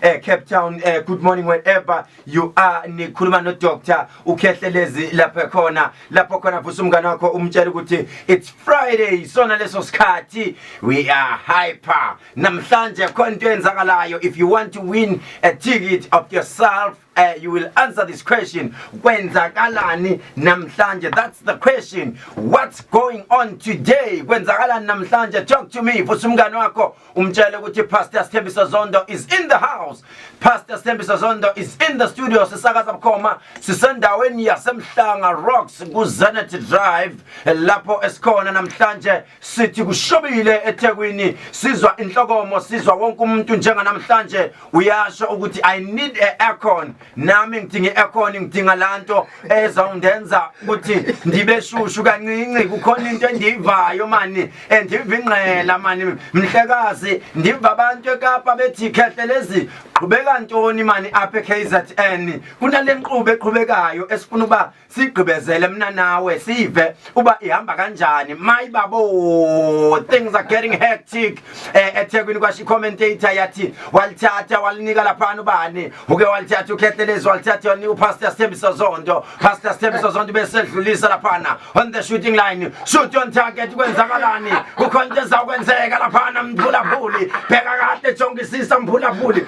Cape Town. Good morning wherever you are. Nikhuluma no Dr. Khehlelezi lapha khona vusa umngane wakho umtshela ukuthi it's Friday, sona leso sikhathi we are hyper. Namhlanje khona into enzakalayo. If you want to win a ticket of yourself, you will answer this question. Kwenzakalani namhlanje? That's the question. What's going on today? Kwenzakalani namhlanje? Talk to me. Vusa umngane wakho umtshele ukuthi Pastor Sthembiso Zondo is in the house. Pastor Sthembiso Zondo is in the studio. Sisakaza bukhoma sisendaweni yasemhlanga Rocks kuZanati Drive lapho esikhona namhlanje sithi kushobile eThekwini, sizwa inhlokomo, sizwa wonke umuntu njenga namhlanje uyasho ukuthi I need a aircon. Nami ngidinga aircon, ngidinga lanto ezongenza ukuthi ndibe shushu kancinci. Kukhona into endiyivayo mani, endivinqela mani mhlekazi, ndiva abantu eKapa bethi Khehlelezi qhubeka ntoni mani apha eKZN. Kunale nkqubo eqhubekayo esifuna uba sigqibezele mina nawe sive uba ihamba kanjani. Mayibabo, things are getting hectic. eThekwini kwashi commentator yathi walithatha walinika lapha ubani, uke walithatha uKhehlelezi, walithatha wanika uPastor Sthembiso Zondo. Pastor Sthembiso Zondo besedlulisa lapha on the shooting line. Shoot on target. Kwenzakalani? Kukhona into ezakwenzeka lapha mphulaphuli. Pheka kade jongisisa mphulaphuli.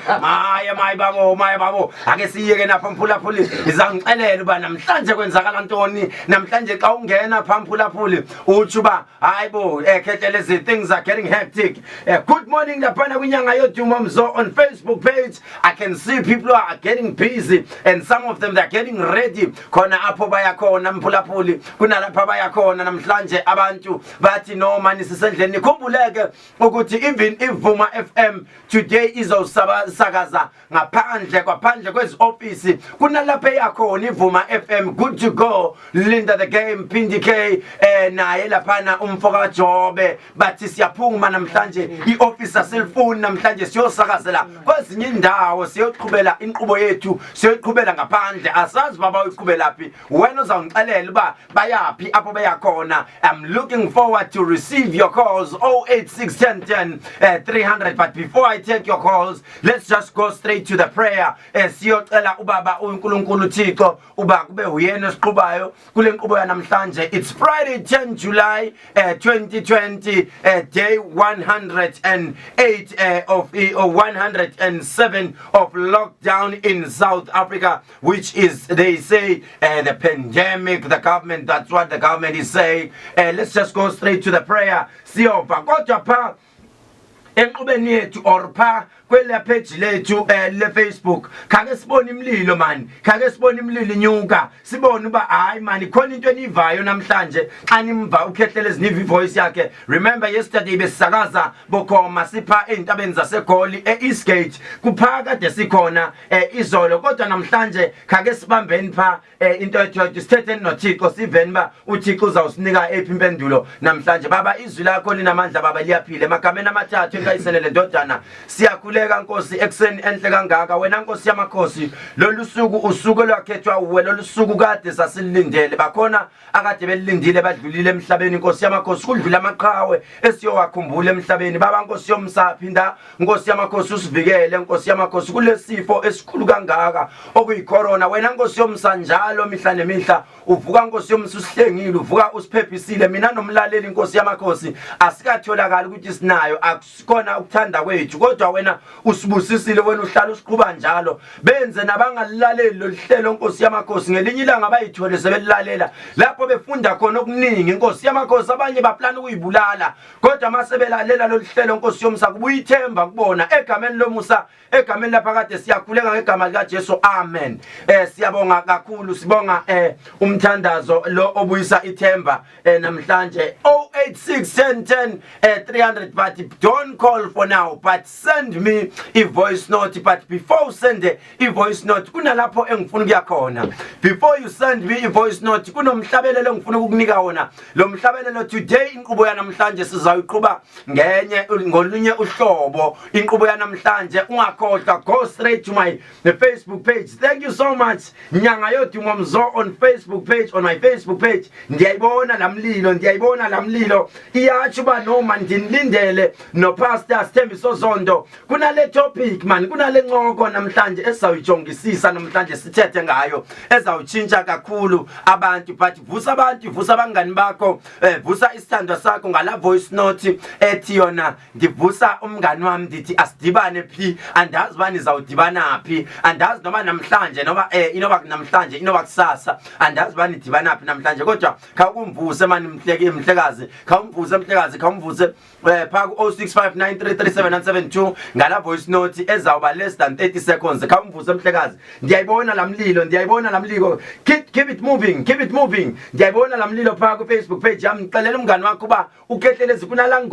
Mayibabo ake siyeke napha mphulaphuli. Izangixelela uba namhlanje kwenzakala ntoni. Namhlanje xa ungena pha mphulaphuli uthi uba hayibo Khehlelezi, things are getting hectic. Good morning lapha kwinyanga yodumo mzo on Facebook page. I can see people are getting busy and some of them they're getting ready. Khona apho bayakhona mphulaphuli, kunalapha bayakhona namhlanje abantu bathi no mani sisendleni. Khumbuleke ukuthi even iVuma FM today izosakaza ngaphandle kwezi office. Kunalapha yakhona iVuma FM good to go. Linda the Game Pindi K naye lapha umfoka Jobe bathi siyaphuma namhlanje ioffice aselfoni namhlanje siyosakazela kwezinye indawo, siyoqhubela inqubo yethu, siyoqhubela ngaphandle. Asazi baba uqhubelaphi, wena uzangixelela uba bayaphi apho bayakhona. I'm looking forward to receive your calls 086 10 300. But before I take your calls, let's just go straight to the prayer. Siyocela ubaba uNkulunkulu Thixo uba kube uyena esiqhubayo kule nkqubo yanamhlanje. It's Friday 10 July 2020, day 108 of 107 of lockdown in South Africa, which is, they say, the pandemic, the government, that's what the government is saying. Let's just go straight to the prayer. Siyova kodwa pha enqubeni yethu or pha kwela page lethu le Facebook khake sibone imlilo man, khake sibone imlilo inyuka, sibone uba hayi man khona into enivayo namhlanje xa nimva uKhehlelezi niva ivoice yakhe. Remember yesterday besisakaza bokhoma sipha entabeni zaseGoli eEastgate, kupha kade sikhona izolo, kodwa namhlanje khake sibambeni pha into ethi sithetheni noThixo, siveni ba uThixo uzawusinika ephi impendulo namhlanje. Baba izwi lakho linamandla baba, liyaphila emagameni amathathu enkayisenele ndodana. Siyakhuleka Nkosi ekseni enhle kangaka, wena Nkosi yamakhosi, lolu suku usuku lwakhethwa uwe, lolu suku kade sasilindele. Bakhona akade belindile badlulile emhlabeni Nkosi yamakhosi, kudlula amaqhawe esiyowakhumbula emhlabeni. Baba Nkosi yomsaphinda, Nkosi yamakhosi usivikele Nkosi yamakhosi kulesifo esikhulu kangaka okuyicorona. Wena Nkosi yomsanjalo mihla nemihla uvuka Nkosi yomsusihlengile, uvuka usiphephisile. Mina nomlaleli Nkosi yamakhosi asikatholakala ukuthi sinayo, akusikona ukuthanda kwethu, kodwa wena usibusisile, wena uhlala usiqhuba njalo. Benze nabangalilaleli loluhlelo Nkosi yamakhosi ngelinye ilanga bayithole sebelilalela lapho befunda khona okuningi Nkosi yamakhosi. Abanye baplana ukuyibulala, kodwa masebelalela loluhlelo Nkosi yomsa kubuya ithemba kubona egameni lomusa, egameni lapha kade siyakhuleka ngegama lika Jesu, amen. Siyabonga kakhulu, sibonga umthandazo lo obuyisa ithemba namhlanje 086 10 300. But don't call for now, but send me a voice note. But before you send a voice note, kunalapho engifuna ukuya khona. Before you send me a voice note, kunomhlabelelo engifuna ukukunika wona. Lo mhlabelelo today inqubo yanamhlanje sizayiqhuba ngolunye uhlobo. Inqubo yanamhlanje ungakhohlwa, go straight to my Facebook page. Thank you so much. Nyanga yodumo mzo on Facebook page, on my Facebook page. Ndiyayibona lamlilo. Iyachuba no man ndilindele no Pastor Sthembiso Zondo. Kuna kunale topic man, kunale ncoko namhlanje esizawujongisisa namhlanje sithethe ngayo ezawutshintsha kakhulu abantu. But vusa abantu, vusa abangani bakho, vusa isithandwa sakho ngala voice note ethi yona ndivusa umngani wami ndithi asidibane phi, andazi bani zawudibana phi, andazi noma namhlanje noma inoba namhlanje inoba kusasa, andazi bani dibana phi namhlanje, kodwa khawumvuse mani mhlekazi, khawumvuse mhlekazi, khawumvuse pha ku 0659337972 ngala voice note ezawuba less than 30 seconds. Khawumvuse mhlekazi, ndiyayibona lamlilo, ndiyayibona lamlilo, keep it moving, keep it moving. Ndiyayibona lamlilo pha ku Facebook page yami. Ngixelela umngani wakho kuba uKhehlelezi kunala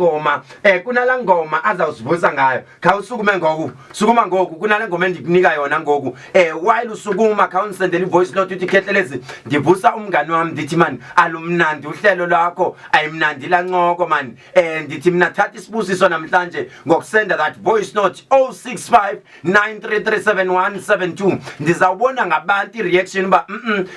ngoma azawusivusa ngayo. Khawusukume ngoku, sukuma ngoku, kunala ngoma endikunika yona ngoku. While usukuma khawunisendele ivoice note uthi Khehlelezi ndivusa umngani wami ndithi man alumnandi uhlelo lwakho, ayimnandi la ncoko man. Ndithi mina thatha isibusiso namhlanje ngokusenda that voice note 0659337172. Ndizawubona ngabantu ireaction ba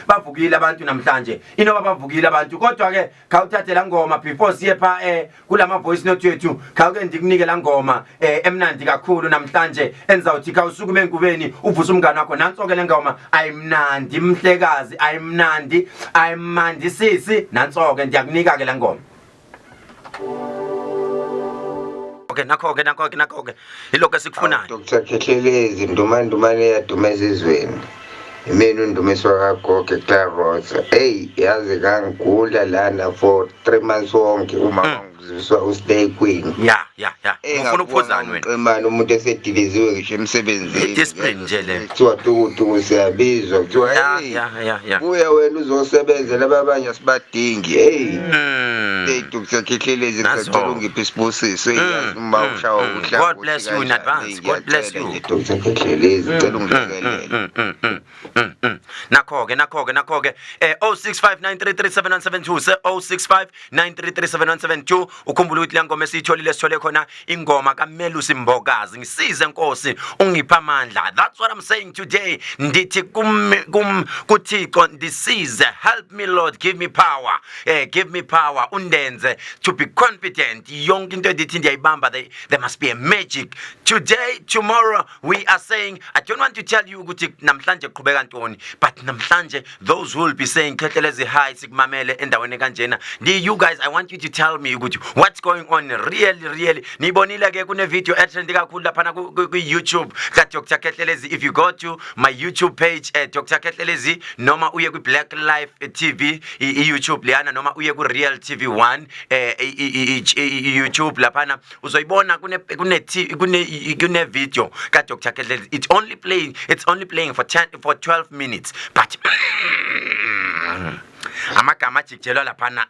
bavukile abantu namhlanje, inoba bavukile abantu, kodwa ke khawuthathe la ngoma before siye pha kulama voice note yethu. Khawuke ndikunike la ngoma emnandi kakhulu namhlanje enzawuthi khawusukume enkubeni uvusa umngani wakho. Nanso ke le ngoma ayimnandi mhlekazi, ayimnandi, ayimandi sisi, nanso ke ndiyakunika ke la ngoma. Okay, nakho ke ilokho esikufunayo. Dr. Khehlelezi ndumane yaduma ezizweni. Imeni undumiswa kagogo Clarosa. Hey, yazi kangigula lana for 3 months wonke uma ngiziswa uStay Queen. Yeah. Ufuna ukuphuzana wena. Manje umuntu esediliziwe ngisho emsebenzini. Discipline nje le. Kuthiwa tukutuku siyabizwa, kuthiwa yeah. Buya wena uzosebenza labanye asibadingi. Hey. Dr. Khehlelezi ngicela ungiphe isibusiso eyazi uma ushawa uhlanga. God bless you in advance. God bless you. Dr. Khehlelezi ngicela ungilekelele. Nakho ke 0659337172 0659337172. Ukhumbula ukuthi la ngoma esiyitholile sithole khona ingoma kaMelusi Mbokazi, ngisize Nkosi ungipha amandla. That's what I'm saying today. Ndithi kuThixo ndisize, help me Lord, give me power, give me power, undenze to be confident. Yonke into edithi ndiyayibamba, there must be a magic today. Tomorrow we are saying, I don't want to tell you ukuthi namhlanje kuqhubeka ntoni, but namhlanje those who will be saying Khehlelezi hi sikumamele endaweni kanjena, you guys, I want you to tell me ukuthi what's going on really. Nibonile ke kune video etrend kakhulu lapha ku YouTube ka Dr. Khehlelezi. If you go to my YouTube page Dr. Khehlelezi, noma uye ku Black Life TV YouTube liyana, noma uye ku Real TV 1 YouTube lapha uzoyibona kune video ka Dr. Khehlelezi. It's only playing for 12 minutes, but amagama ajijelwa lapha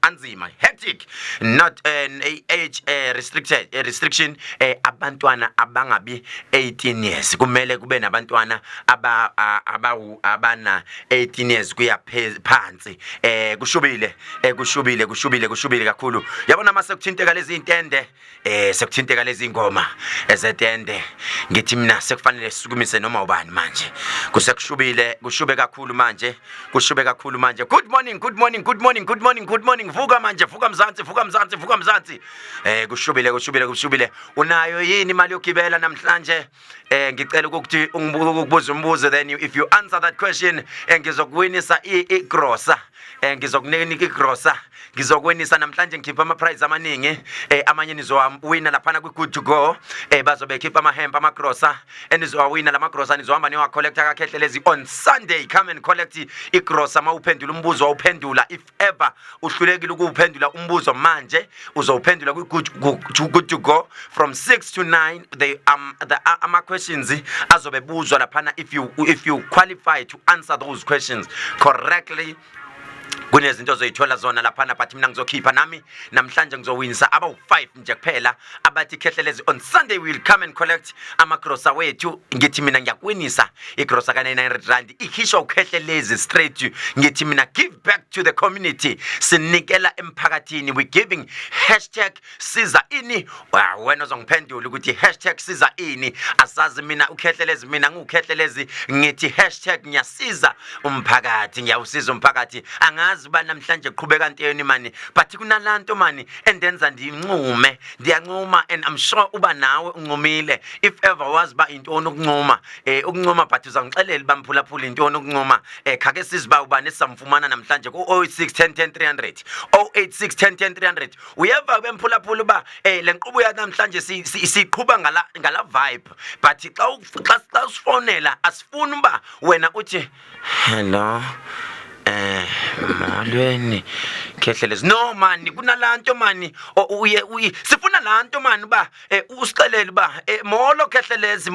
anzima, hectic, not an age restriction. Abantwana abangabi 18 years kumele kube nabantwana abana 18 years kuya phansi. Kushubile kakhulu. Yabona mase kuthinteka lezi intende, sekuthinteka lezi ingoma ezetende, ngithi mina sekufanele sisukumise noma ubani manje. Kushube kakhulu manje. Good morning. Vuka manje, vuka mzansi. Kushubile. Unayo yini imali yokugibela namhlanje? Ngicela ukuthi ukubuza umbuzo, then if you answer that question ngizokuwinisa igrosa. Ngizokunika igrosa. Ngizokwenisa namhlanje ngikhipha ama prize amaningi. Amanye nizowawina lapha ku Good to Go. Bazobe khipha amahempa amagrosa, enizowawina lama grosa nizohamba niwa collector ka Khehlelezi on Sunday. Come and collect igrosa mawuphendula umbuzo wawuphendula. If ever uhlulekile ukuphendula umbuzo manje uzowuphendula ku Good to Go from 6 to 9. The ama questions azobebuzwa lapha. If you qualify to answer those questions correctly, kunezinto zoyithola zona lapha, but mina ngizokhipha nami namhlanje ngizowinisa aba 5 nje kuphela abathi Khehlelezi. On Sunday we will come and collect amagrosa wethu. Ngithi mina ngiyakwinisa igrosa ka 900 rand ikhishwa uKhehlelezi straight. Ngithi mina give back to the community, sinikela emphakathini. We giving #siza ini. Wena uzongiphendula ukuthi #siza ini. Asazi mina uKhehlelezi, mina nguKhehlelezi, ngithi #ngiyasiza umphakathi, ngiyawusiza umphakathi. angazi uba namhlanje kuqhubeka ntweni mani but kunalanto mani endenza ndinqume ndiyanquma and I'm sure uba nawe unqumile if ever wazi ba intoni ukunquma ukunquma but uzangixelela bamphulaphula intoni ukunquma khake siziba ubani samfumana namhlanje ku 086 10 300 086 10 300 uyeva bemphulaphula uba le nkqubo ya namhlanje siqhuba ngala vibe but xa usifonela asifuni uba wena uthi hello molweni Khehlelezi no mani kunalanto mani uye sifuna lanto mani ba usixelele ba molo Khehlelezi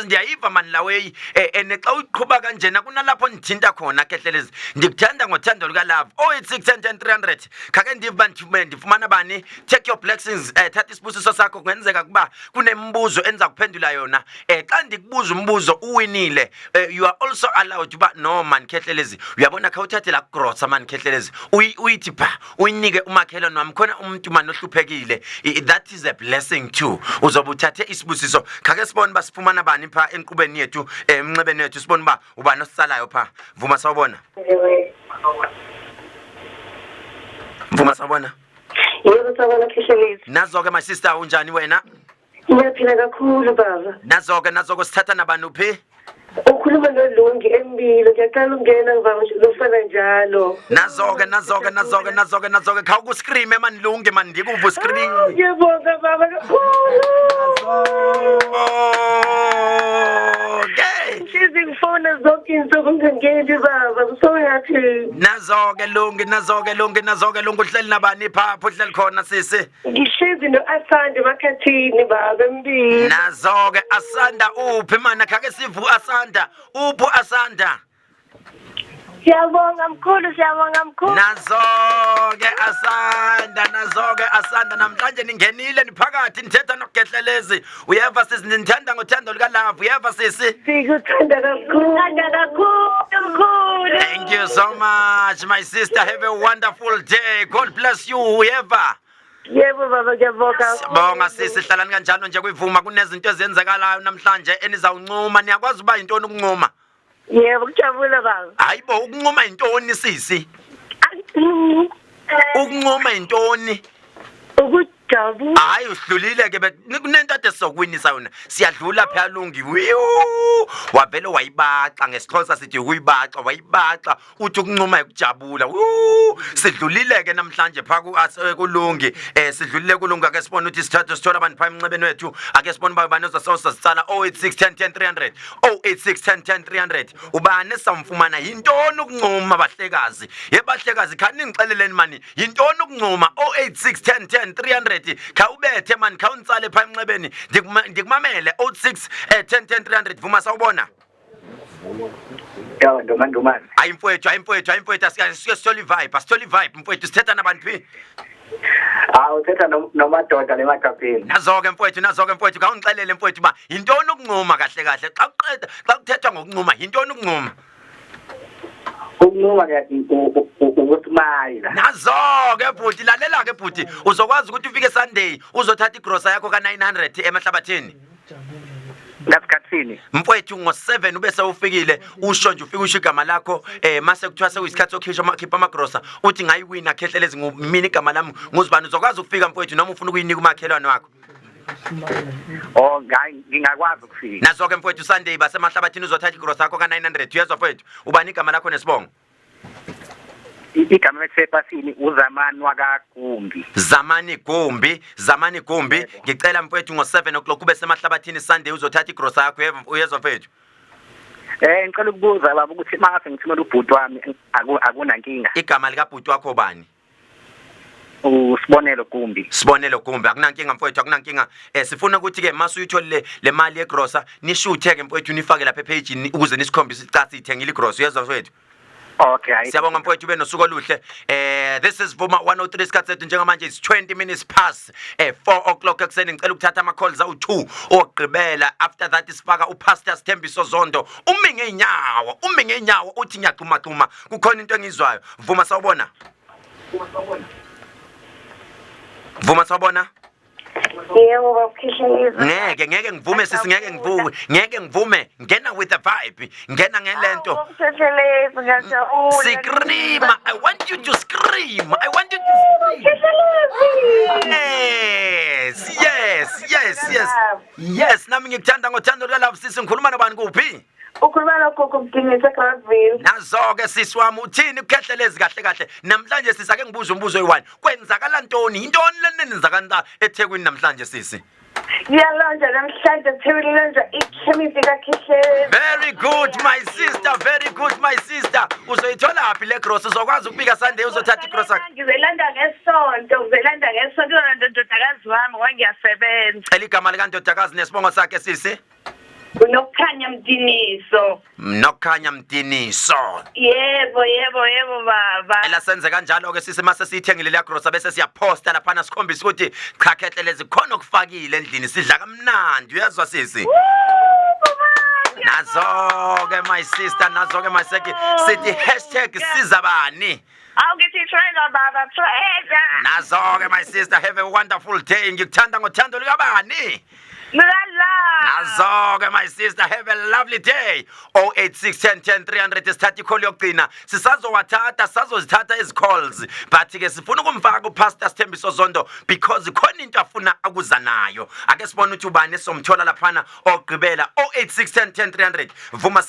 ndiyayiva mani laweyi ene xa uyiqhuba kanjena kunalapho ndithinta khona Khehlelezi ndikuthanda ngothando luka love 086 10 300 khake ndiva ndifumana bani take your blessings thatha isibusiso sakho kungenzeka kuba kunembuzo enza kuphendula yona xa ndikubuza umbuzo uwinile you are also allowed uba no man Khehlelezi uyabona khawuthathe la grosa man Khehlelezi uyithi pha uyinike umakhelwane wami khona umuntu manje ohluphekile that is a blessing too uzobe uthathe isibusiso khake sibone basifumana bani pha enqubeni yethu emnxebeni yethu sibone ba ubani osalayo pha vuma sawubona vuma sawubona yebo sawubona Khehlelezi nazo-ke my sister unjani wena ngiyaphila kakhulu baba nazo-ke sithatha nabani uphi ukhuluma noLungi embilo ngiyaqala ungena ngizofana njalo nazo-ke khawukuscreame mani Lungi mani ndikuva uscream ngiyabonga baba kakhulu ngihlezi ngifona zonke izinsuku ngingangeni baba I'm so happy nazo-ke Lungi uhleli nabani phapha uhleli khona sisi ngihlezi no-Asanda emakhathini baba embilo nazo-ke Asanda uphi mani khake sivu Asanda upho Asanda siyabonga mkhulu nazo-ke Asanda namhlanje ningenile niphakathi nithetha noKhehlelezi uyeva sisi nithanda ngothando luka love uyeva sisi sikuthanda kakhulu mkhulu thank you so much my sister have a wonderful day God bless you uyeva yebo baba ngiyabonga sibonga sisi hlalani kanjalo nje kuyivuma kunezinto ezenzakalayo namhlanje enizawuncuma niyakwazi uba yintoni ukunquma yebo kujabula baba hayibo ukunquma yintoni sisi ukunquma yintoni ukujabula hayi uhlulile ke kunento ade sizokwinisa yona siyadlula phela Lungi wavele wayibaxa ngesixhosa sithi ukuyibaxa wayibaxa uthi ukunquma ukujabula sidlulile ke namhlanje pha kuLungi sidlulile kuLungi ake sibone ukuthi sithathe sithola abantu pha emnxebeni wethu ake sibone bani ozasitsala 086 10 300 086 10 300 ubani samfumana yintoni ukunquma bahlekazi yebahlekazi khani ngixeleleni mani yintoni ukunquma 086 10 300 khawubethe mani khawunitsale pha emnxebeni ndikumamele 086 10 300 vuma sawubona yawo ndomandumane hayi mfowethu asithola ivibe mfowethu sithetha nabantu phi uthetha nomadoda lemagabheni nazo-ke mfowethu khawungixelele mfowethu uba yintoni ukunquma kahle xa uqeda xa kuthethwa ngokunquma yintoni ukunquma ukunquma ukusimayila nazo-ke bhuti lalela-ke bhuti uzokwazi ukuthi ufike Sunday uzothatha igrosa yakho ka-900 emahlabathini ngasikhathini mfowethu ngo7 ube sewufikile usho nje ufike usho igama lakho mase kuthiwa sekuyisikhathi sokhipha amagrosa uthi ngayiwina Khehlelezi ngumini igama lami nguzibani uzokwazi ukufika mfowethu noma ufuna ukuyinika umakhelwane wakho ngingakwazi ukufika nazo-ke mfowethu Sunday basemahlabathini uzothatha igrosa yakho ka-900 uyezwa mfowethu ubani igama lakho nesibongo igama lesepasini uZamani wakaGumbi Zamani Gumbi ngicela mfowethu ngo7 o'clock ube semahlabathini Sunday uzothatha igrosa yakho uyezwa mfowethu ngicela ukubuza baba ukuthi mase ngithumela ubhuti wami akunankinga igama likabhuti wakho bani Sibonelo Gumbi akunankinga mfowethu akunankinga sifuna ukuthi ke mase uyitholile le mali yegrosa nishuthe ke mfowethu nifake lapha epage ukuze nisikhombise ukuthi sithengile igrosa uyezwa mfowethu okay siyabonga mfowethu ube nosuku oluhle this is Vuma 103 isikhathi sethu njengamanje it's 20 minutes past 4 o'clock ekuseni ngicela ukuthatha ama calls awu2 ogqibela after that isifaka upastor Sthembiso Zondo umi ngeenyawo uthi ngiyaxuma kukhona into engizwayo Vuma sawubona Yebo baba Khehlelezi. Ngeke ngivume sisi, ngeke ngivume. Ngena with the vibe, ngena ngelento. Baba Khehlelezi ngiyajabula. Scream! I want you to scream! I want you to scream! Yes! Yes, nami ngikuthanda ngothando love sisi, ngikhuluma nobani kuphi? Ukhuluma nogogo Mdinisa Clarksville. Nazo-ke sisi wami, uthini Khehlelezi kahle? Namhlanje sisi ake ngibuze umbuzo oyi-1. Kwenzakala ntoni? Yintoni lenenzakala eThekwini namhlanje sisi? Ngiyalonja namhlanje eThekwini lonja ikhemisi kaKhehlelezi. Very good my sister. Uzoyitholaphi le gross? Uzokwazi ukubika Sunday uzothatha igross yakho? Ngizelanda ngesonto ndodakazi wami ngoba ngiyasebenza. Eligama likandodakazi nesibongo sakhe sisi? Unokukhanya Mdiniso. Nokukhanya Mdiniso. Yebo baba. Ela senze kanjalo ke sisi, mase siyithengile le gross bese siyaposta lapha sikhombisa ukuthi cha Khehlelezi khona okufakile endlini, sidla kamnandi, uyazwa sisi? Nazo-ke my sister, nazo-ke my seki, sithi #sizabani. Awukithi treasure baba, treasure. Nazo-ke my sister, have a wonderful day. Ngikuthanda ngothando likabani. Nazo-ke my sister, have a lovely day. 086 10 10 300 sithatha ikholi yokugcina. Sizazozithatha ezi calls, but ke sifuna ukumfaka uPastor Sthembiso Zondo because khona into afuna akuza nayo. Ake sibone ukuthi ubani esomthola laphana ogqibela. 086 10 10 300. Vuma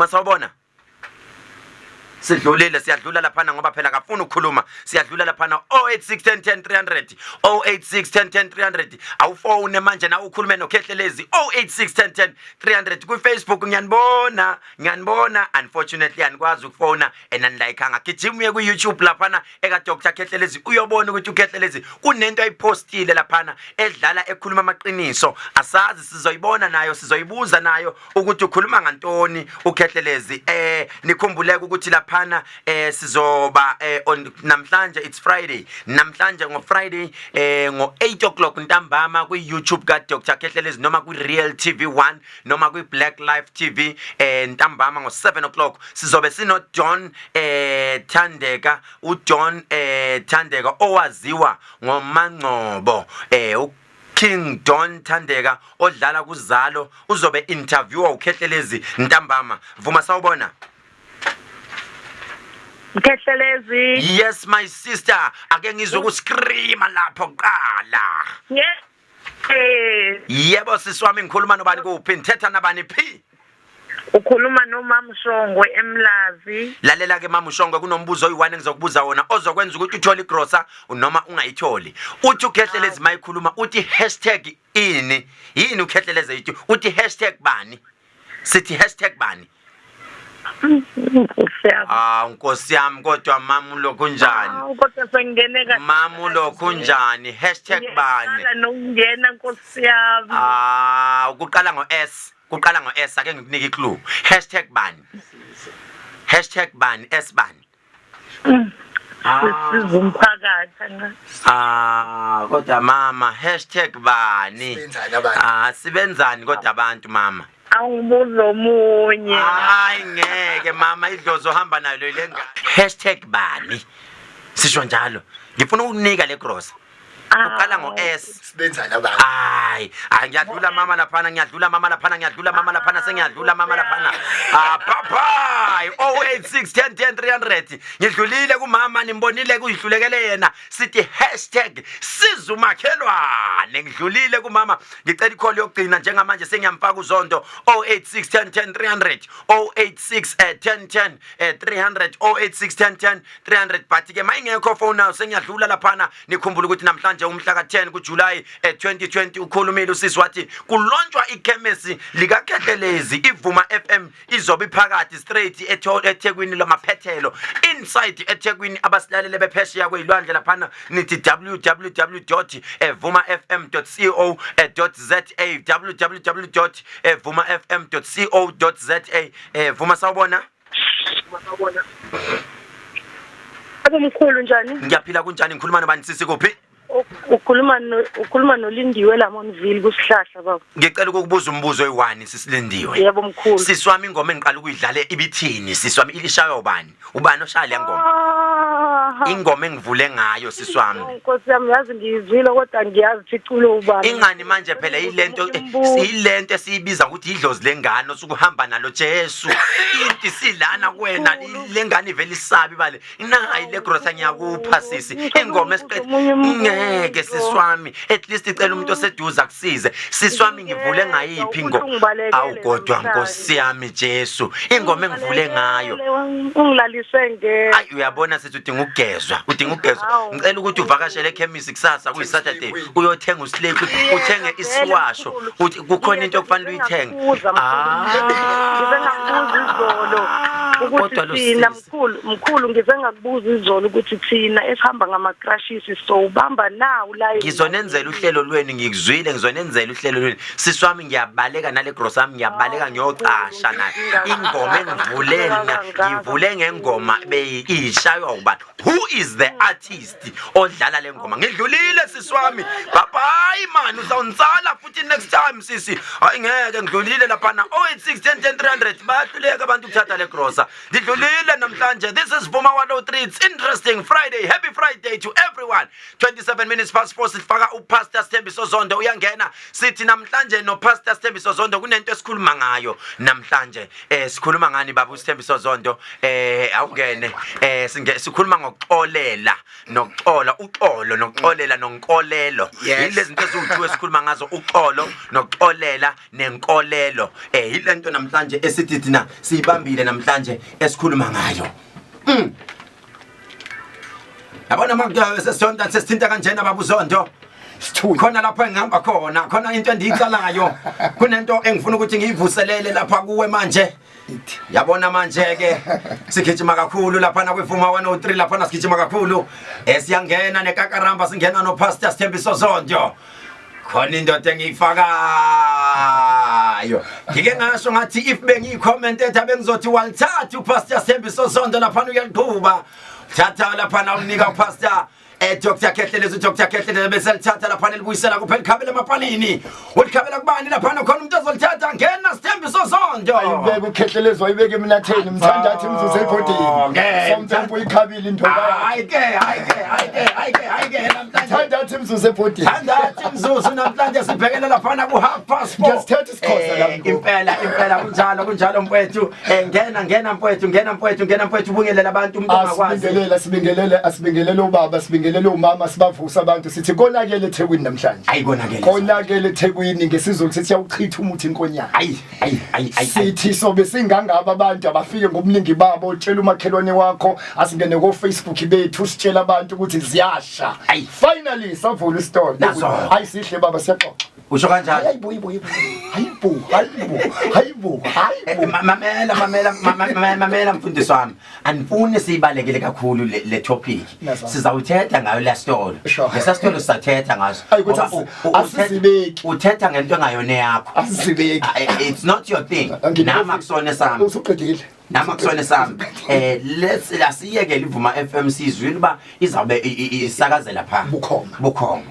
sawubona. Sidlulile, siyadlula laphana ngoba phela akafuna ukukhuluma. Siyadlula laphana 086 10 10 300. 086 10 10 300. Awufone manje na ukhulume noKhehlelezi 086 10 10 300. Ku Facebook ngiyanibona. Unfortunately anikwazi ukufona like angagijima ku YouTube laphana eka Dr Khehlelezi uyobona ukuthi uKhehlelezi kunento ayipostile laphana edlala ekhuluma amaqiniso. Asazi sizoyibona nayo, sizoyibuza nayo ukuthi ukhuluma ngantoni uKhehlelezi. Nikhumbuleke ukuthi lapha sizoba namhlanje it's Friday. Namhlanje Friday ngo 8 o'clock ntambama ku YouTube ka Dr Khehlelezi noma ku Real TV 1 noma ku Black Life TV ntambama ngo 7 o'clock sizobe sino John Thandeka, uJohn Thandeka owaziwa ngoMangcobo King Don Thandeka odlala kuZalo uzobe interviewer uKhehlelezi ntambama. Vuma sawubona Khehlelezi. Yes my sister, ake ngizwe ukuscreama lapho qala. Yebo sisi wami, ngikhuluma nobani kuphi? Nithetha nabani phi? Ukhuluma noMama Shongwe eMlazi. Lalela ke Mama Shongwe, kunombuzo oyi-1 engizokubuza wona ozokwenza ukuthi uthole igrosa noma ungayitholi. Uthi uKhehlelezi mayikhuluma uthi #ini. Yini uKhehlelezi uthi #bani? Sithi #bani? Nkosi yami, kodwa mama ulokhu njani? Kodwa sengene kahle. Mama ulokhu njani? #bani? Nokungena Nkosi yami. Ukuqala ngo-S. Kuqala ngo-S, ake ngikunika i-clue. #bani? #bani? S-bani? Sizumphakathi. Kodwa mama, #bani? Sibenzani kodwa abantu mama? Awubuza omunye. Hayi ngeke mama, idlozi ohamba nayo le ngane. #bani? Sisho njalo. Ngifuna ukunika le gross. Uqala ngo-S. Sibenzana abantu. Hayi, ngiyadlula mama laphana, sengiyadlula mama laphana. Bye. 086 10 10 300. Ngidlulile kumama, nimbonile kuyihlulekele yena. Sithi #sizumakhelwane. Ngidlulile kumama. Ngicela ikholi yokugcina njengamanje sengiyamfaka uZondo 086 10 10 300. 086 10 10 300. 086 10 10 300. But ke mayingekho phone now sengiyadlula laphana. Nikhumbula ukuthi namhlanje umhla ka10 kuJuly 2020 ukhulumile usisi wathi kulonjwa ikhemisi lika Khehlelezi. Ivuma FM izobe iphakathi straight eThekwini lamaphethelo inside eThekwini. Abasilalele bephesheya kwezilwandle laphana nithi www.vumafm.co.za www.vumafm.co.za. Vuma sawubona. Abomkhulu njani? Ngiyaphila kunjani? Ngikhuluma nobani sisi kuphi? ukhuluma nolindiwe lamonville kusihlahla baba. Ngicela ukukubuza umbuzo oyi1 sisilindiwe. Yebo mkhulu. Siswami ingoma engiqala ukuyidlala ibithini siswami ilishayo ubani? Ubani oshaya le ngoma? Ingoma engivule ngayo siswami. Nkosi yami yazi ngiyizwile kodwa ngiyazi iculo ubani. Ingani manje phela ilento esiyibiza ukuthi idlozi lengane osukuhamba nalo Jesu. Inti silana kuwena lengane ivela isabi bale. Inayi le grosa ngiyakupha sisi. Ingoma esiqedwe ngeke siswami. At least icela umuntu oseduza kusize. Siswami ngivule ngayiphi ingoma? Awugodwa Nkosi yami Jesu. Ingoma engivule ngayo. Ungilalise ngeke. Ayi uyabona sithi udinga ukugezwa. Ngicela ukuthi uvakashele ekhemisi kusasa kuyiSaturday uyothenga uslake uthenge isiwasho uthi kukhona into okufanele uyithenge. Ngize ngakubuza izolo ukuthi thina mkhulu ngize ngakubuza izolo ukuthi thina esihamba ngamakrashis so ubamba nawu la. Ngizonenzela uhlelo lweni ngikuzwile ngizonenzela uhlelo lweni siswami ngiyabaleka nale gross yami ngiyabaleka ngiyocasha naye ingoma engivuleni ngivule ngengoma beyishaywa ubani. Who is the artist odlala le ngoma? Ngidlulile siswami. Bye man uzawuntsala futhi next time sisi. Hayi ngeke ngidlulile lapha na 086 10 300 bayahluleka abantu ukuthatha le grossa. Ngidlulile namhlanje. This is Vuma 103. It's interesting Friday. Happy Friday to everyone. 27 minutes past 4 sifaka uPastor Sthembiso Zondo uyangena. Sithi namhlanje no Pastor Sthembiso Zondo kunento esikhuluma ngayo namhlanje. Sikhuluma ngani baba uSthembiso Zondo? Awungene. Sikhuluma ngokuxolela nokuxola uxolo nokuxolela nonkolelo. Yilezi zinto eziwu2 esikhuluma ngazo uxolo nokuxolela nenkolelo. Yilento namhlanje esithi thina siyibambile namhlanje esikhuluma ngayo. Yabona manje sesonto sesithinta kanjena baba uZondo. Khona lapho engihamba khona khona into endiyicalayo kunento engifuna ukuthi ngiyivuselele lapha kuwe manje. Yabona manje ke sigijima kakhulu lapha na kwiVuma 103 lapha na sigijima kakhulu siyangena nekakaramba singena no Pastor Sthembiso Zondo. Khona into engiyifakayo ngike ngasho ngathi if bengiyicommentator bengizothi walithatha uPastor Sthembiso Zondo lapha uyaqhuba thatha lapha na unika uPastor Dr. Khehlelezi Dr. Khehlelezi bese lithatha lapha nelibuyisela kuphela ikhabela emapalini ulikhabela kubani lapha khona umuntu ozolithatha ngena Sthembiso Zondo ayibeke uKhehlelezi wayibeke emnatheni mthandathi imzuzu ebhodini somtempo ikhabile intoba hayike mthandathi imzuzu ebhodini thandathi imzuzu namhlanje sibhekela lapha ku 4:30 ngesithethe isikhoza lapho impela kunjalo mfowethu ngena mfowethu ubungelela abantu umuntu ongakwazi asibingelele ubaba sibingelele umama sibavusa abantu sithi konakele eThekwini namhlanje konakele eThekwini ngesizulu sithi yawuchitha umuthi inkonyana sithi sobe singangaba abantu abafike ngomningi babo utshela umakhelwane wakho asingene ko Facebook bethu sitshela abantu ukuthi ziyasha finally savula istore ayisihle baba siyaxoxa usho kanjani hayibo mamela mfundisi wami anifuni sibalekele kakhulu le topic sizawuthetha ngayo la story lesa story sisathetha ngaso uthetha ngento engayona yakho asizibeki it's not your thing nama kusone sami usuqedile nama kusone sami let's asiyeke liVuma FM sizwile ba izawube isakazela pha bukhoma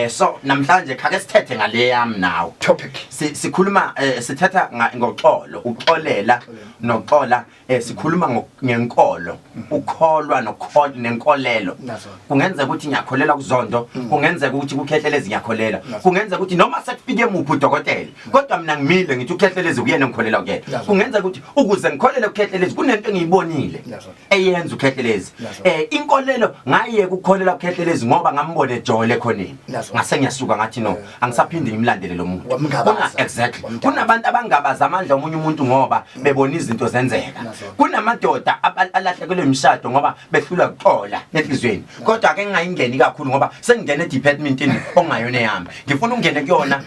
so namhlanje khake sithethe ngale yami nawo topic sikhuluma sithetha ngoxolo uxolela noxola sikhuluma ngenkolo ukholwa nenkolelo kungenzeka ukuthi ngiyakholela kuZondo kungenzeka ukuthi kuKhehlelezi ngiyakholela kungenzeka ukuthi noma sekufike emuphi udokotela kodwa mina ngimile ngithi uKhehlelezi kuyena ngikholela kuyena kungenzeka ukuthi ukuze ngikholele uKhehlelezi kunento engiyibonile eyenza uKhehlelezi inkolelo ngayiye ukukholela uKhehlelezi ngoba ngambone ejole khoneni ngase ngiyasuka ngathi no angisaphindi ngimlandele lo muntu exactly kunabantu abangabaza amandla omunye umuntu ngoba bebona izinto zenzeka kunamadoda alahlekelwe imishado ngoba behlula ukuxola enhlizweni kodwa ake ngingayingeni kakhulu ngoba sengingena edepartmentini ongayona yami ngifuna ungene kuyona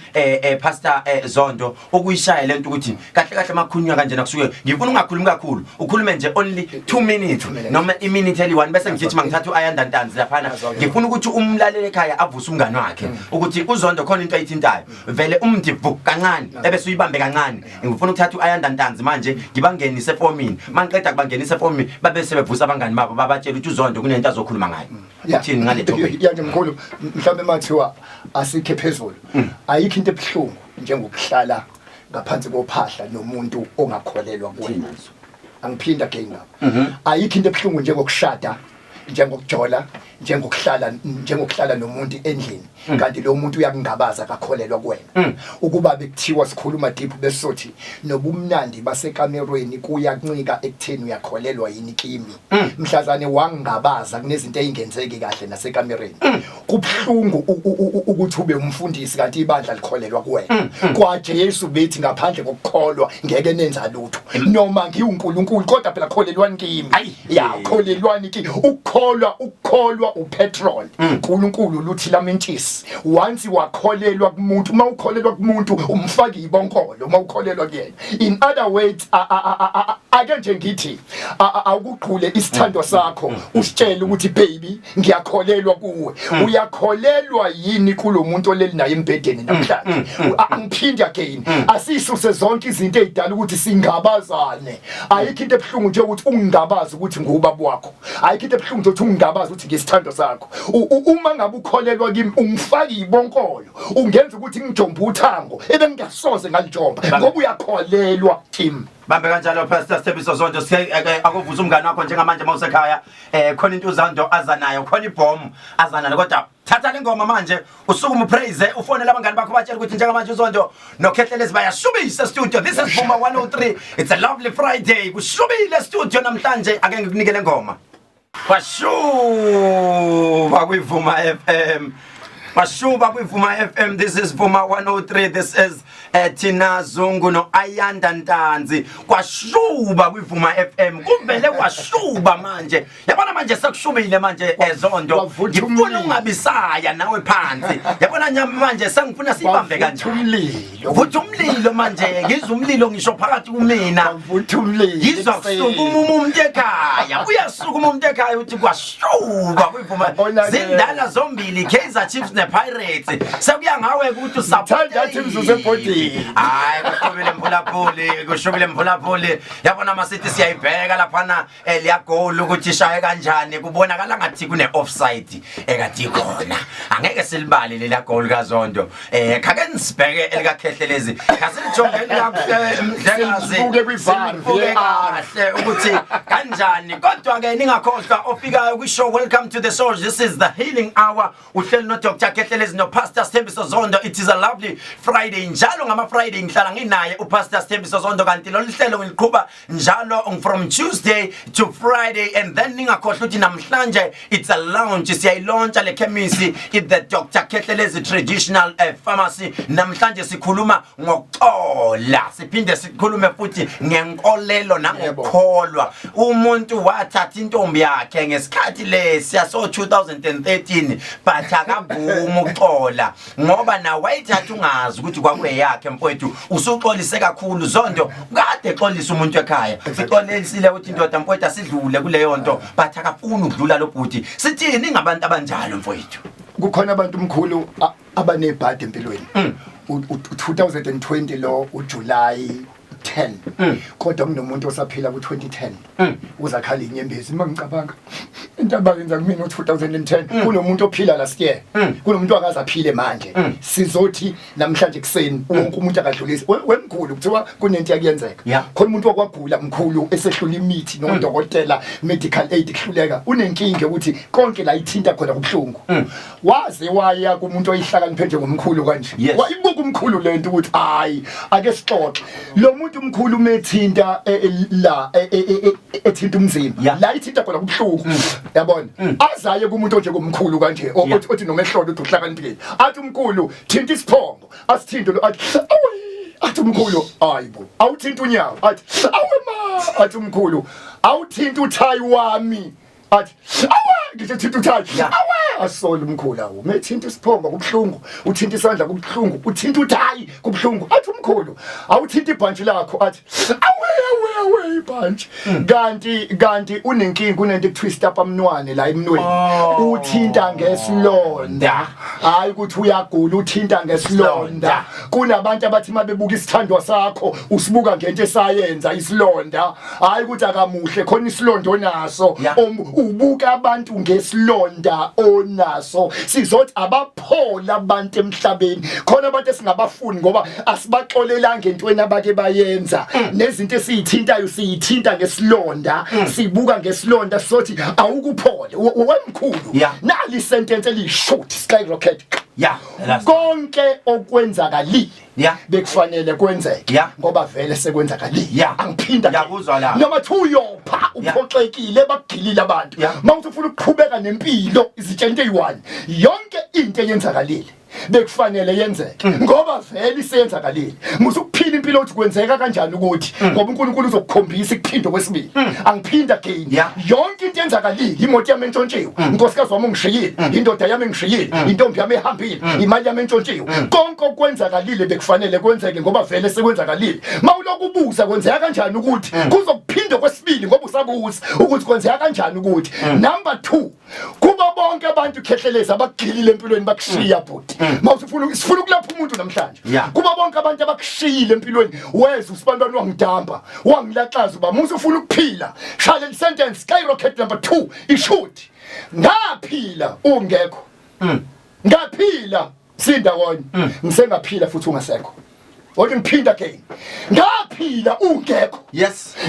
Pastor Zondo ukuyishaya lento ukuthi kahle kahle makhunywa kanjena kusuke ngifuna ungakhulumi kakhulu kakhulu ukhulume nje only 2 minutes noma iminute eli1 bese ngigijima ngithatha uayandantanzi laphana ngifuna ukuthi umlaleli ekhaya avuse umngane wakhe ukuthi uZondo khona into ayithintayo vele umdivu kancane ebese uyibambe kancane ngifuna ukuthatha uayandantanzi manje ngibangenise formini mangiqeda kubangenisa formini babe sebevusa abangani babo babatshela ukuthi uZondo kunento azokhuluma ngayo uthini ngale topic yanje mkhulu mhlawumbe mathiwa asikhe phezulu ayikho into ebhlungu njengokuhlala ngaphansi kophahla nomuntu ongakholelwa kuwena angiphinda again lapho ayikho into ebhlungu njengokushada njengokujola njengokuhlala nomuntu endlini kanti lo muntu uyakungabaza akakholelwa kuwena ukuba bekuthiwa sikhuluma deep besothi nobumnandi basekamerweni kuyancika ekutheni uyakholelwa yini kimi mhlazane wangabaza kunezinto ezingenzeki kahle nasekamereni kubhlungu ukuthi ube umfundisi kanti ibandla likholelwa kuwena kwa Jesu bethi ngaphandle kokukholwa ngeke nenza lutho noma ngiuNkulunkulu kodwa phela kholelwani kimi ya kholelwani kimi ukukholwa upetrol uNkulunkulu luthi lamentisi once wakholelwa kumuntu mawukholelwa kumuntu umfaki ibonkolo mawukholelwa kuyena in other words ake nje ngithi awukuqhule isithando sakho usitshela ukuthi baby ngiyakholelwa kuwe uyakholelwa yini kulomuntu oleli naye embedeni namhlanje angiphinde again asisuse zonke izinto ezidala ukuthi singabazane ayikho into ebhlungu nje ukuthi ungingabaza ukuthi ngubaba wakho ayikho into ebhlungu nje ukuthi ungingabaza ukuthi ngisithando sakho uma ngabe ukholelwa kimi ungifaki ibonkolo ungenza ukuthi ngijomba uthango ebengingasoze ngalijomba ngoba uyakholelwa kimi bambe kanjalo Pastor Sthembiso Zondo akuvuza umngane wakho njengamanje mawusekhaya khona into uZondo azanayo khona ibhomu azanayo kodwa thatha le ngoma manje usukuma upraise ufonela abangani bakho batshela ukuthi njengamanje uZondo noKhehlelezi bayashubisa studio this is Vuma 103 it's a lovely Friday kushubile studio namhlanje ake ngikunikele ngoma Washuba kwiVuma FM Mashuba kwiVuma FM this is Vuma 103 this is Tina Zungu no Ayanda Ntanzi kwashuba kwiVuma FM kumvele kwashuba manje yabona manje sekushubile manje Zondo ngifuna ungabisaya nawe phansi yabona nyama manje sengifuna sibambe kanjani vutha umlilo manje ngizwa umlilo ngisho phakathi kumina vutha umlilo ngizwa kusukuma umuntu ekhaya uyasukuma umuntu ekhaya uthi kwashuba kwiVuma zindala zombili Kaizer Chiefs Pirates sekuya ngawe ukuthi usaphanda teams usebhodini hayi kushobile mphulaphuli yabona masithi siyayibheka laphana liya goal ukuthi ishaye kanjani kubonakala ngathi kune offside ekade khona angeke silibale lela goal kaZondo khake nisibheke elika Khehlelezi kasilijonge mdlekazi kahle ukuthi kanjani kodwa ke ningakhohlwa ofikayo kwishow welcome to the soul this is the healing hour uhleli no Dr. Khehlelezi no Pastor Sthembiso Zondo it is a lovely Friday njalo ngama Friday ngihlala nginaye uPastor Sthembiso Zondo kanti lo lihlelo ngiliqhuba njalo from Tuesday to Friday and then ningakhohlwa ukuthi namhlanje it's a lounge siyayilontsha le chemistry in the Dr. Khehlelezi traditional pharmacy namhlanje sikhuluma ngokuxola siphinde sikhulume futhi ngenkolelo nangokholwa umuntu wathatha intombi yakhe ngesikhathi lesi yaso 2013 but akavuma ukuxola ngoba na wayithatha ungazi ukuthi kwakuyeyakhe mfowethu usuxolise kakhulu Zondo kade exolisa umuntu ekhaya sixolelisile ukuthi indoda mfowethu asidlule kuleyo nto but akafuni ukudlula lo bhuti sithini ngabantu abanjalo mfowethu kukhona abantu umkhulu abanebhadi empilweni u2020 lo uJuly 10 kodwa kunomuntu osaphila ku2010 uzakhala inyembezi mangicabanga into abayenza kumina u2010 kunomuntu ophila last year kunomuntu akaze aphile manje sizothi namhlanje kuseni wonke umuntu akadlulisi wemkhulu kuthiwa kunento yakuyenzeka khona umuntu wakwagula mkhulu esehlula imithi nodokotela medical aid kuhluleka unenkinga ukuthi konke la ithinta khona kubhlungu waze waya kumuntu oyihlakaniphe njengomkhulu kanje wayibuka umkhulu lento ukuthi hayi ake sixoxe lo muntu umkhulu methinta la ethinta umzimba la ithinta khona kubhlungu yabona azaye kumuntu nje komkhulu kanje othi nomehlodo uthi uhlakaniphile athi umkhulu thinta isiphongo asithinto lo athi umkhulu hayibo awuthinta unyawo athi awe ma athi umkhulu awuthinta uthayi wami athi awe ngithinta uthayi awe asole umkhulu awu methinta isiphongo kubhlungu uthinta isandla kubhlungu uthinta uthayi kubhlungu athi umkhulu awuthinta ibhantshi lakho athi awe ibhantshi kanti unenkinga unento twist up amnwane la emnweni uthinta ngesilonda hayi ukuthi uyagula uthinta ngesilonda kunabantu abathi mabebuka isithandwa sakho usibuka ngento esayenza isilonda hayi ukuthi akamuhle khona isilonda onaso ubuka abantu ngesilonda onaso sizothi abaphola abantu emhlabeni khona abantu esingabafuni ngoba asibaxolelanga entweni abake bayenza nezinto esiyithintayo siyithinta ngesilonda sibuka ngesilonda sothi awukuphole wemkhulu nali sentence elishort skyrocket konke okwenzakalile bekufanele kwenzeke ngoba vele sekwenzakalile angiphinda noma two yopha uphoxekile bakugilile abantu mawuthi ufuna ukuqhubeka nempilo izitshento eyi1 yonke into eyenzakalile bekufanele yenzeke ngoba vele isenzakalile musu ukuphila impilo uthi kwenzeka kanjani ukuthi ngoba uNkulunkulu uzokukhombisa ikuphindo kwesibili angiphinda again yonke into yenzakalile imoto yami entshontshiwe inkosikazi wami ungishiyile indoda yami ngishiyile intombi yami ehambile imali yami entshontshiwe konke okwenzakalile bekufanele kwenzeke ngoba vele sekwenzakalile mawuloku ubuza kwenzeka kanjani ukuthi kuzokuphinda kwesibili ngoba usabuza ukuthi kwenzeka kanjani ukuthi number 2 kuba bonke abantu Khehlelezi abagilile empilweni bakushiya bhuti mawusifuna sifuna ukulapha umuntu namhlanje kuba bonke abantu abakushiyile empilweni weza usibantwana wangidamba wangilaxaza uba musu ufuna ukuphila shaya le sentence skyrocket number 2 ishoot ngaphila ungekho ngaphila sindawonye ngisengaphila futhi ungasekho Othi ngiphinda again ngaphila ungekho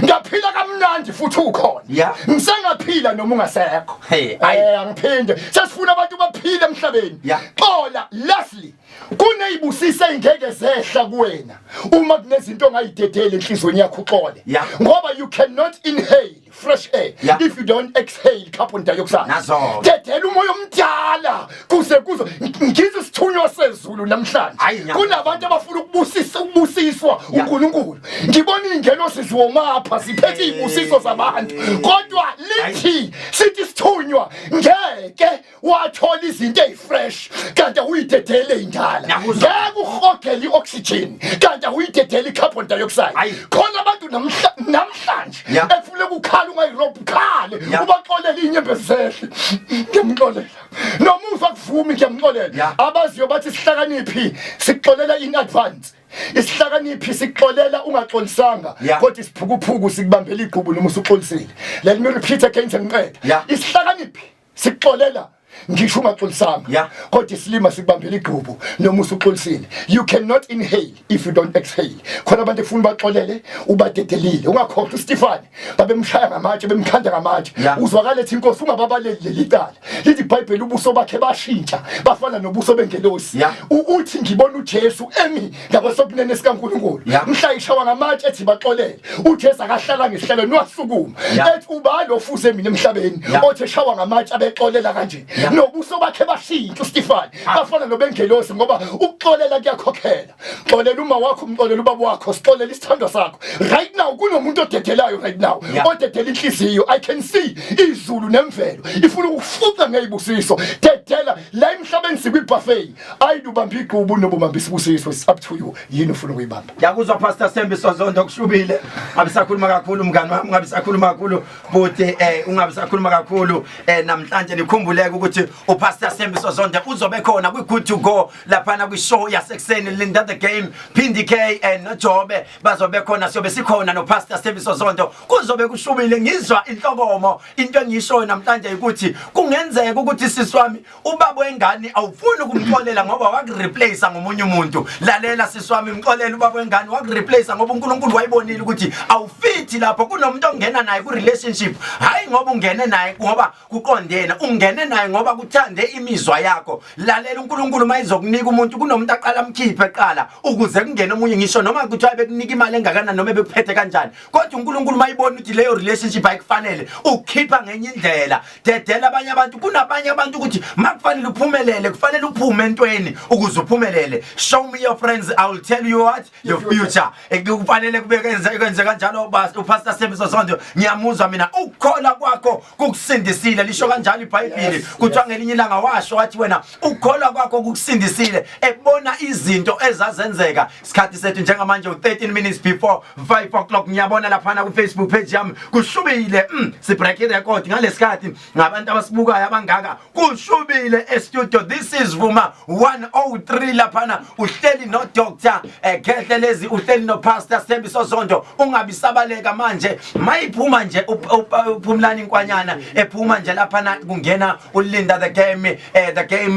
ngaphila kamnandi futhi ukhona ngisengaphila noma ungasekho angiphinde sesifuna abantu baphile emhlabeni xola lastly kuneyibusise ingeke zehla kuwena uma kunezinto ongayidedeli enhlizweni yakho uxole ngoba you cannot inhale fresh air if you don't exhale carbon dioxide dedela umoya omdala kuze ngize isithunywa sezulu namhlanje kunabantu abafuna ukubusiswa uNkulunkulu ngibona ingeno siziwomapha siphethe izibusiso zabantu kodwa lithi sithi sithunywa ngeke wathola izinto ezifresh kanti uyidedele indala ngeke uhogele ioxygen kanti uyidedele icarbon dioxide khona abantu namhlanje efuna ukukhala ungayirobhu khale ubaxolela inyembezi zehle ngiyamxolela nomuva kuvumi ngiyamxolela abaziyo bathi sihlakaniphi sikuxolela in advance isihlakaniphi sikuxolela ungaxolisanga kodwa isiphukuphuku sikubambela igqubu noma usuxolisile let me repeat again sengiqeda isihlakaniphi sikuxolela ngisho ungaxolisanga kodwa isilima sikubambela igqubu noma usuxolisile you cannot inhale if you don't exhale khona abantu efuna baxolele ubadedelile ungakhohlwa uStefan babemshaya ngamatshe bemkhanda ngamatshe uzwakala ethi inkosi ungababaleli lelicala lithi iBhayibheli ubuso bakhe bashintsha bafana nobuso bengelosi uthi ngibona uJesu emi ngabasokunene sikaNkulunkulu mhlayishawa ngamatshe ethi baxolele uJesu akahlala ngesihlalo wasukuma ethi ubalo ofuze mina emhlabeni othi eshawa ngamatshe abexolela kanje nobuso bakhe bashintsha uStefan bafana nobengelosi ngoba ukuxolela kuyakhokhela xolela uma wakho umxolela ubaba wakho sixolela isithandwa sakho right now kunomuntu odedelayo right now odedela inhliziyo I can see izulu nemvelo ifuna ukufuqa ngezibusiso dedela la emhlabeni sikwibuffet ayidubamba igqubu nobubamba isibusiso it's up to you yini ufuna ukuyibamba yakuzwa Pastor Sthembiso Zondo kushubile ngabisakhuluma kakhulu mngani wami ngabisakhuluma kakhulu futhi ungabisakhuluma kakhulu namhlanje nikhumbuleke ukuthi uPastor Sthembiso Zondo uzobe khona kwi Good to Go lapha kwi show yasekuseni Linda the Game Phindi K noJobe bazobe khona siyobe sikhona noPastor Sthembiso Zondo kuzobe kushubile ngizwa inhlokomo into engisho namhlanje ukuthi kungenzeka ukuthi siswami ubaba wengane awufuni ukumxolela ngoba wakureplace ngomunye umuntu lalela siswami umxolela ubaba wengane wakureplace ngoba uNkulunkulu wayibonile ukuthi awufithi lapho kunomuntu ongena naye ku relationship hayi ngoba ungene naye ngoba kuqondena ungene naye ngoba kuthande imizwa yakho lalela uNkulunkulu mayizokunika umuntu kunomuntu aqala amkhiphe eqala ukuze kungene omunye ngisho noma kuthiwa bekunika imali engakana noma bekuphethe kanjani kodwa uNkulunkulu mayibona ukuthi leyo relationship ayikufanele ukhipha ngenye indlela dedela abanye abantu kunabanye abantu ukuthi makufanele uphumelele kufanele uphume entweni ukuze uphumelele show me your friends I will tell you what your future ekufanele kwenze kanjalo uPastor Sthembiso Zondo ngiyamuzwa mina ukukhola kwakho kukusindisile lisho kanjalo iBhayibheli kuthiwa ngelinye ilanga washo wathi wena ukukholwa kwakho kukusindisile ebona izinto ezazenzeka isikhathi sethu njengamanje 13 minutes before 5 o'clock ngiyabona lapha ku Facebook page yami kushubile si break record ngalesikhathi ngabantu abasibukayo abangaka kushubile e-studio. This is Vuma 103 lapha uhleli no Dr. Khehlelezi uhleli no Pastor Sthembiso Zondo. Ungabisabaleka manje mayiphuma nje uphumlani inkwanyana ephuma nje lapha kungena ulinda the game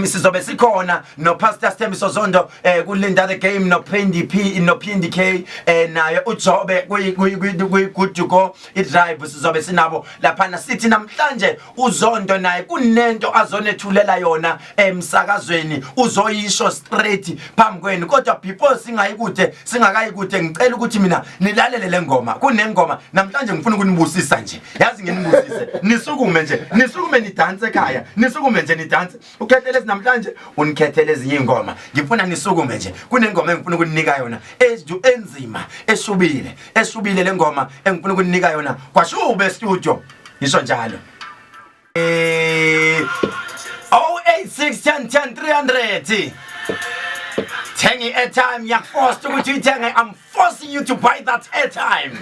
sizobe sikhona no Pastor Sthembiso Zondo kulinda the game no PNDP no PNDK nayo uJobe good to go idrive sizobe sinabo lapha sithi namhlanje uZondo naye kunento azonethulela yona emsakazweni uzoyisho straight phambi kweni kodwa before singakayikude ngicela ukuthi mina nilalele le ngoma kunengoma namhlanje ngifuna ukunibusisa nje yazi nginibusise nisukume nidanse ekhaya nisukume nje nidanse uKhehlelezi namhlanje unikhethele ezinye ingoma ngifuna nisukume nje kunengoma engifuna ukunika yona enzima eshubile le ngoma engifuna ukunika yona kwashube studio ngisho njalo 0861010 300 Tengi airtime yak forced ukuthi uyithenge. I'm forcing you to buy that airtime.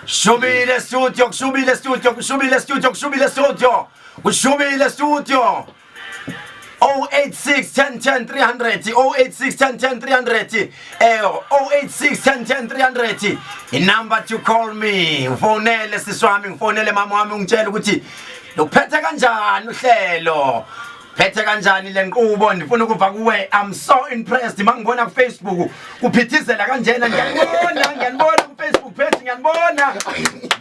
Shubile studio 0861010 300 0861010 300 0861010 300 number to call me. Ufonele siswami ufonele mama wami ungitshela ukuthi lokuphethe kanjani uhlelo phethe kanjani lenqubo ndifuna ukuva kuwe. I'm so impressed mangibona ku Facebook kuphithizela kanjena ngiyanibona ku Facebook page ngiyanibona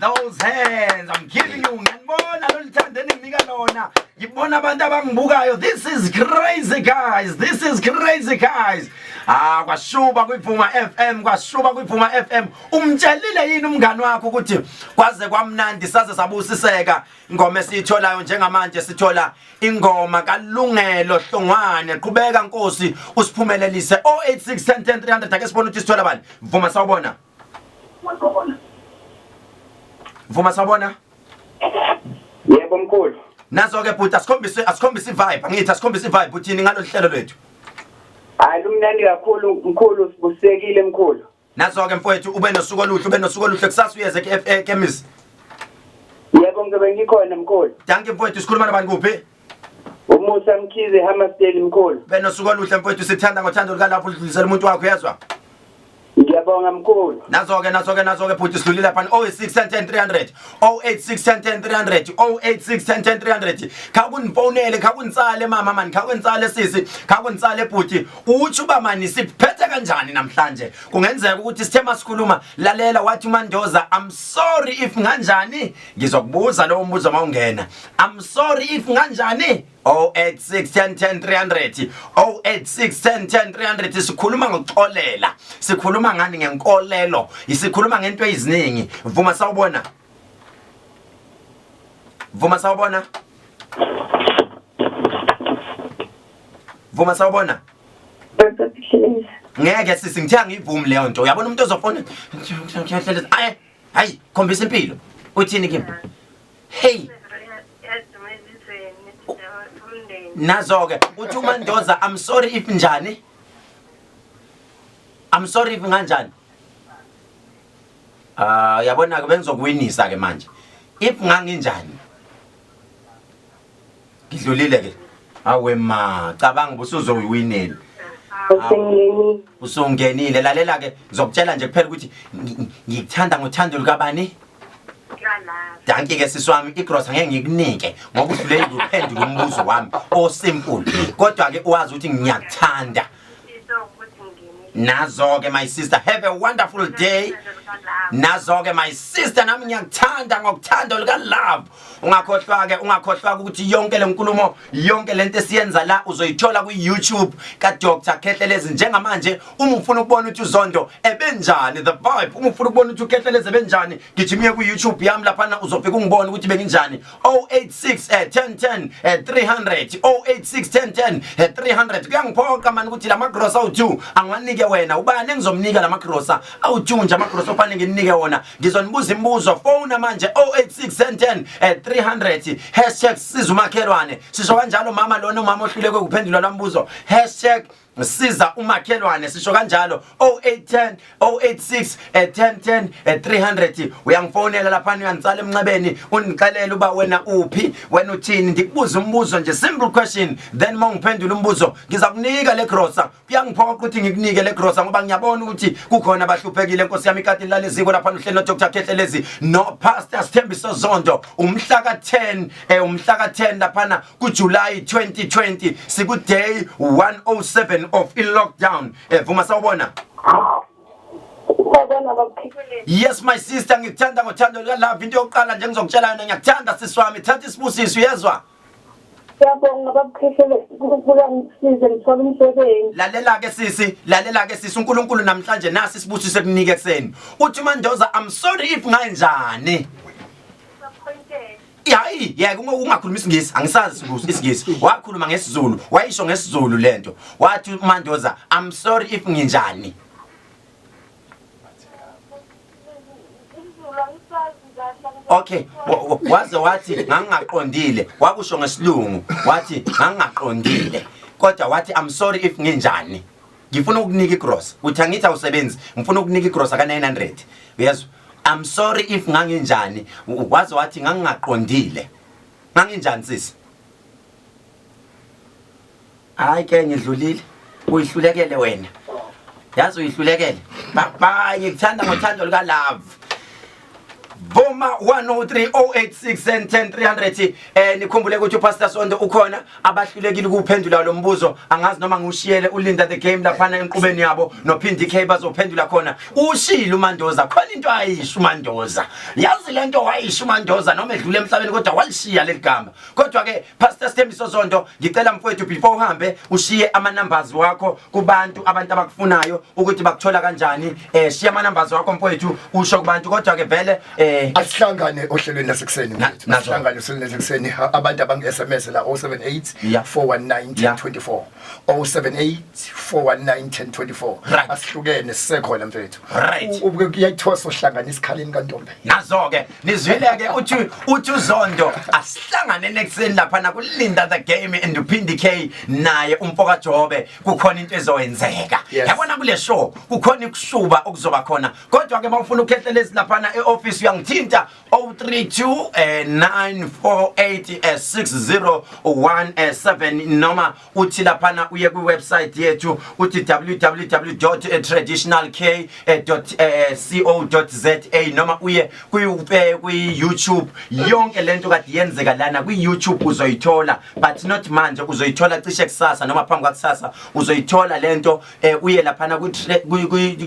those hands I'm giving you ngiyanibona lolithande enginika lona ngibona abantu abangibukayo. This is crazy guys kwashuba kwiphuma FM umtshelile yini umngani wakho ukuthi kwaze kwamnandi saze sabusiseka ingoma esitholayo njengamanje sithola ingoma kalungelo Hlongwane qhubeka Nkosi usiphumelelise 0861010 300 ake sibone ukuthi sithola bani. Vuma sawubona Yebo mkhulu nazo ke bhuti asikhombise vibe angithi asikhombise vibe uthini ngalolu hlelo lwethu. Hayi lumnandi kakhulu mkhulu sibusekile mkhulu. Nazo ke mfowethu ube nosuku oluhle kusasa uyeze ekhemisi. Yebo ngibe ngikhona mkhulu. Danke mfowethu sikhuluma nabantu kuphi? Umusa Mkhize Hammerstead mkhulu. Benosuku oluhle mfowethu sithanda ngothando lukalapho udlulisela umuntu wakho yazwa. Ngiyabonga mkhulu. Nazo ke bhuti sidlulile lapha 0861010 300 0861010 300 0861010 300 khakunifonele khakunitsale mama man khakunitsale sisi khakunitsale bhuti uthi uba mani siphethe kanjani namhlanje kungenzeka ukuthi sithe masikhuluma lalela wathi uMandoza I'm sorry if nganjani ngizokubuza lo mbuzo mawungena I'm sorry if nganjani 0861010 300 0861010 300 sikhuluma ngokuxolela sikhuluma ngani ngenkolelo isikhuluma ngento eziningi. Vuma sawubona ngeke sisi ngithenga ivumi leyo nto uyabona umuntu ozofona hayi khombisa impilo uthini kimi hey nazo-ke uthi uMandoza I'm sorry if njani I'm sorry if nganjani yabona ke bengizokuwinisa ke manje if nganginjani ngidlulile ke awe ma cabanga usuzoyiwinela usungenile lalela ke ngizokutshela nje kuphela ukuthi ngikuthanda ngothando lukabani. Danke ke siswami igross ngeke ngikunike ngoba udlule ukuphendula umbuzo wami simple kodwa ke uwazi ukuthi ngiyakuthanda. Nazo-ke my sister have a wonderful day. Nazo-ke my sister nami ngiyakuthanda ngokuthando luka love. Ungakhohlwa ukuthi yonke lenkulumo yonke lento esiyenza la uzoyithola ku YouTube ka Dr. Khehlelezi njengamanje uma ufuna ukubona ukuthi uZondo ebenjani the vibe uma ufuna ukubona ukuthi uKhehlelezi ebenjani gijimiye ku YouTube yami lapha uzofika ungibone ukuthi benginjani 0861010 300 0861010 300 kuyangiphoqa manje ukuthi la magross awu2 angiwanike nginike wena ubani engizomnika lamagrosa awujunja amagrosa ofanele nginike wona ngizonibuza imibuzo phone manje 086 10 300 #sizumakhelwane sisho kanjalo mama lona umama ohluleke ukuphendula lambuzo #siza umakhelwane sisho kanjalo 0810 086 10 300 uyangifonela lapha uyanitsala emncebeni unixelela uba wena uphi wena uthini ngikubuza umbuzo nje simple question then mangiphendula umbuzo ngizakunika le grosa kuyangiphoqa ukuthi ngikunike le grosa ngoba ngiyabona ukuthi kukhona abahluphekile inkosi yami ikati laleziko lapha uhlelo Dr. Khehlelezi no Pastor Sthembiso Zondo umhla ka10 lapha kuJuly 2020 siku day 107 of in lockdown vuma sawubona yes my sister ngikuthanda ngothando love into yokuqala nje ngizokutshela yona ngiyakuthanda siswami thatha isibusiso uyezwa Siyabonga babukhehlele ukungisiza ngithola umsebenzi. Lalela ke sisi uNkulunkulu namhlanje nasi sibusiso ekunike ekseni. Uthi Mandoza I'm sorry if nganjani. Yeah, ungakhuluma isingisi, angisazi isingisi. Wakhuluma ngesizulu, wayisho ngesizulu lento. Wathi Mandoza I'm sorry if nginjani. Okay, waze wathi ngangaqondile, wakusho ngesilungu, wathi ngangaqondile. Kodwa wathi I'm sorry if nginjani. Ngifuna ukunika igross. Uthi angithi awusebenzi, ngifuna ukunika igross ka 900. Uyezwa? I'm sorry if nganginjani. Waze wathi ngangaqondile. Nganginjani sisi? Hayi ke ngidlulile. Uyihlulekele wena. Yazi uyihlulekele. Bye ngikuthanda ngothando lika love. Boma 103086 10 300 nikhumbule ukuthi uPastor Zondo ukhona abahlulekile ukuphendula lo mbuzo angazi noma ngiushiyele ulinda the game lapha enqubeni yabo nophindi K bazophendula khona ushilo uMandoza khona into ayisho uMandoza yazi lento wayisho uMandoza noma edlule emhlabeni kodwa walishiya leligama kodwa ke Pastor Sthembiso Zondo ngicela mfowethu before uhambe ushiye ama numbers wakho kubantu abantu abakufunayo ukuthi bakuthola kanjani shiya ama numbers wakho mfowethu usho kubantu kodwa ke vele asihlangane ohlelweni lasekuseni mfethu asihlangane ohlelweni lasekuseni abantu abange-SMS la 078 419 1024 078 419 1024 asihlukene sisekhona mfethu uyayithola sohlangana isikhaleni kantombe nazo ke nizwile ke uthi uZondo asihlangane nekuseni lapha na kulinda the game and uphindi K naye umfoka Jobe kukhona into ezowenzeka yabona kule show kukhona ikushuba okuzoba khona kodwa ke mawufuna ukhethelezi lapha na e-office uyangithinta 032 948 6017 noma uthi lapha uye ku website yethu uthi www.traditionalk.co.za noma uye ku YouTube yonke lento kade yenzeka lana ku YouTube uzoyithola but not manje uzoyithola cishe kusasa noma phambi kwakusasa uzoyithola lento uye lapha ku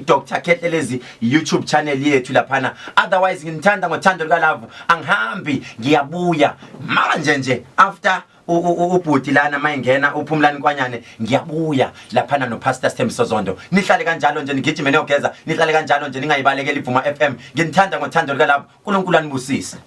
Dr. Khehlelezi YouTube channel yethu lapha otherwise ngithanda ngothando lika love angihambi ngiyabuya manje nje after ubhuti lana mayingena uphumlani kwanyane ngiyabuya lapha no Pastor Sthembiso Zondo nihlale kanjalo nje ngigijime neyogeza nihlale kanjalo nje ningayibalekela iVuma FM ngithanda ngothando lika love uNkulunkulu anibusise.